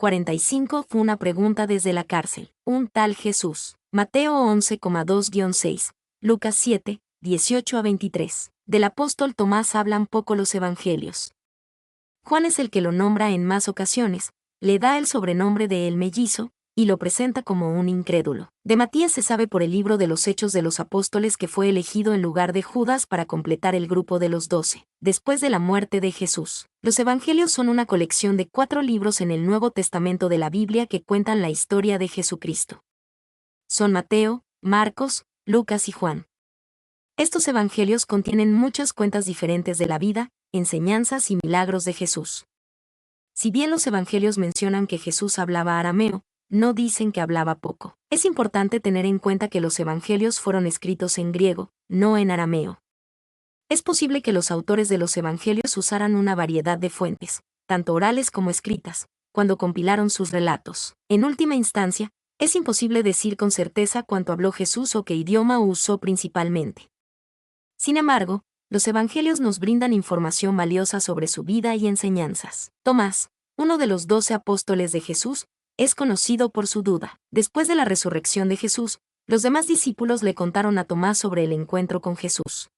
45 fue una pregunta desde la cárcel. Un tal Jesús. Mateo 11,2-6. Lucas 7, 18-23. Del apóstol Tomás hablan poco los evangelios. Juan es el que lo nombra en más ocasiones, le da el sobrenombre de el mellizo, y lo presenta como un incrédulo. De Matías se sabe por el libro de los Hechos de los Apóstoles que fue elegido en lugar de Judas para completar el grupo de los 12, después de la muerte de Jesús. Los Evangelios son una colección de 4 libros en el Nuevo Testamento de la Biblia que cuentan la historia de Jesucristo. Son Mateo, Marcos, Lucas y Juan. Estos Evangelios contienen muchas cuentas diferentes de la vida, enseñanzas y milagros de Jesús. Si bien los Evangelios mencionan que Jesús hablaba arameo, no dicen que hablaba poco. Es importante tener en cuenta que los Evangelios fueron escritos en griego, no en arameo. Es posible que los autores de los Evangelios usaran una variedad de fuentes, tanto orales como escritas, cuando compilaron sus relatos. En última instancia, es imposible decir con certeza cuánto habló Jesús o qué idioma usó principalmente. Sin embargo, los Evangelios nos brindan información valiosa sobre su vida y enseñanzas. Tomás, uno de los 12 apóstoles de Jesús, es conocido por su duda. Después de la resurrección de Jesús, los demás discípulos le contaron a Tomás sobre el encuentro con Jesús.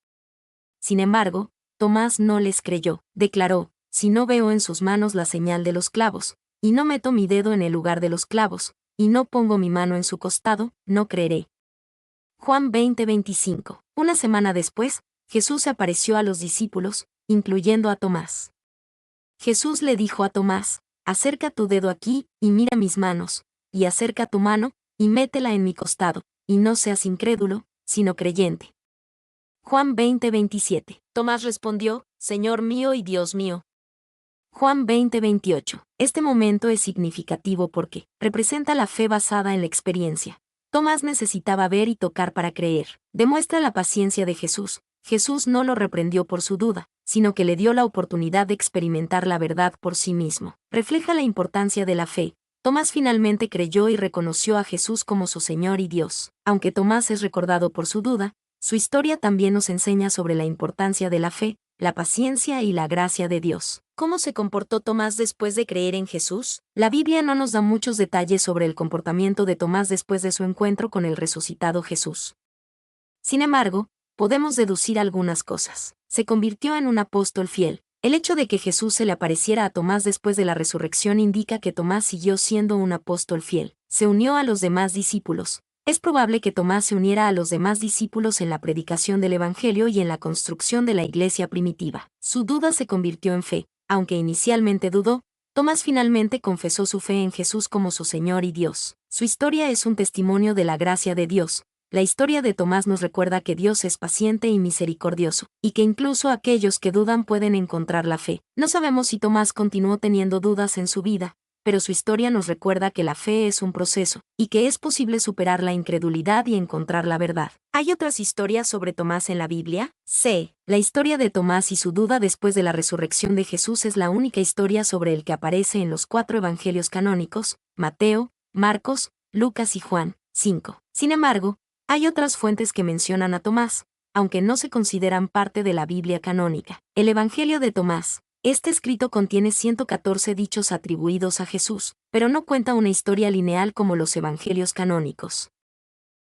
Sin embargo, Tomás no les creyó. Declaró: si no veo en sus manos la señal de los clavos, y no meto mi dedo en el lugar de los clavos, y no pongo mi mano en su costado, no creeré. Juan 20:25. Una semana después, Jesús se apareció a los discípulos, incluyendo a Tomás. Jesús le dijo a Tomás: acerca tu dedo aquí, y mira mis manos, y acerca tu mano, y métela en mi costado, y no seas incrédulo, sino creyente. Juan 20:27. Tomás respondió: Señor mío y Dios mío. Juan 20:28. Este momento es significativo porque representa la fe basada en la experiencia. Tomás necesitaba ver y tocar para creer. Demuestra la paciencia de Jesús. Jesús no lo reprendió por su duda, sino que le dio la oportunidad de experimentar la verdad por sí mismo. Refleja la importancia de la fe. Tomás finalmente creyó y reconoció a Jesús como su Señor y Dios. Aunque Tomás es recordado por su duda, su historia también nos enseña sobre la importancia de la fe, la paciencia y la gracia de Dios. ¿Cómo se comportó Tomás después de creer en Jesús? La Biblia no nos da muchos detalles sobre el comportamiento de Tomás después de su encuentro con el resucitado Jesús. Sin embargo, podemos deducir algunas cosas. Se convirtió en un apóstol fiel. El hecho de que Jesús se le apareciera a Tomás después de la resurrección indica que Tomás siguió siendo un apóstol fiel. Se unió a los demás discípulos. Es probable que Tomás se uniera a los demás discípulos en la predicación del Evangelio y en la construcción de la iglesia primitiva. Su duda se convirtió en fe. Aunque inicialmente dudó, Tomás finalmente confesó su fe en Jesús como su Señor y Dios. Su historia es un testimonio de la gracia de Dios. La historia de Tomás nos recuerda que Dios es paciente y misericordioso, y que incluso aquellos que dudan pueden encontrar la fe. No sabemos si Tomás continuó teniendo dudas en su vida, pero su historia nos recuerda que la fe es un proceso, y que es posible superar la incredulidad y encontrar la verdad. ¿Hay otras historias sobre Tomás en la Biblia? Sí. La historia de Tomás y su duda después de la resurrección de Jesús es la única historia sobre el que aparece en los 4 evangelios canónicos: Mateo, Marcos, Lucas y Juan. 5. Sin embargo, hay otras fuentes que mencionan a Tomás, aunque no se consideran parte de la Biblia canónica. El Evangelio de Tomás. Este escrito contiene 114 dichos atribuidos a Jesús, pero no cuenta una historia lineal como los evangelios canónicos.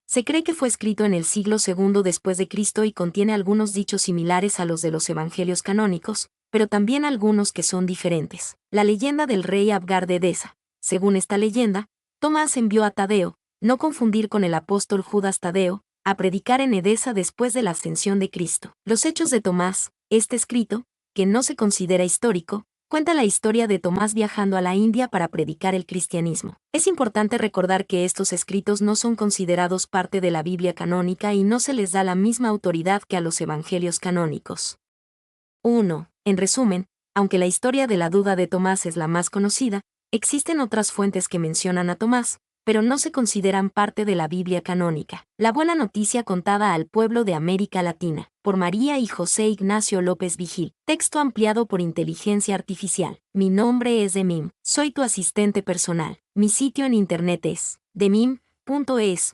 Se cree que fue escrito en el siglo II después de Cristo y contiene algunos dichos similares a los de los evangelios canónicos, pero también algunos que son diferentes. La leyenda del rey Abgar de Edesa. Según esta leyenda, Tomás envió a Tadeo, no confundir con el apóstol Judas Tadeo, a predicar en Edesa después de la ascensión de Cristo. Los Hechos de Tomás, este escrito, que no se considera histórico, cuenta la historia de Tomás viajando a la India para predicar el cristianismo. Es importante recordar que estos escritos no son considerados parte de la Biblia canónica y no se les da la misma autoridad que a los evangelios canónicos. 1. En resumen, aunque la historia de la duda de Tomás es la más conocida, existen otras fuentes que mencionan a Tomás, pero no se consideran parte de la Biblia canónica. La buena noticia contada al pueblo de América Latina, por María y José Ignacio López Vigil. Texto ampliado por inteligencia artificial. Mi nombre es Demim, soy tu asistente personal. Mi sitio en internet es demim.es.tl.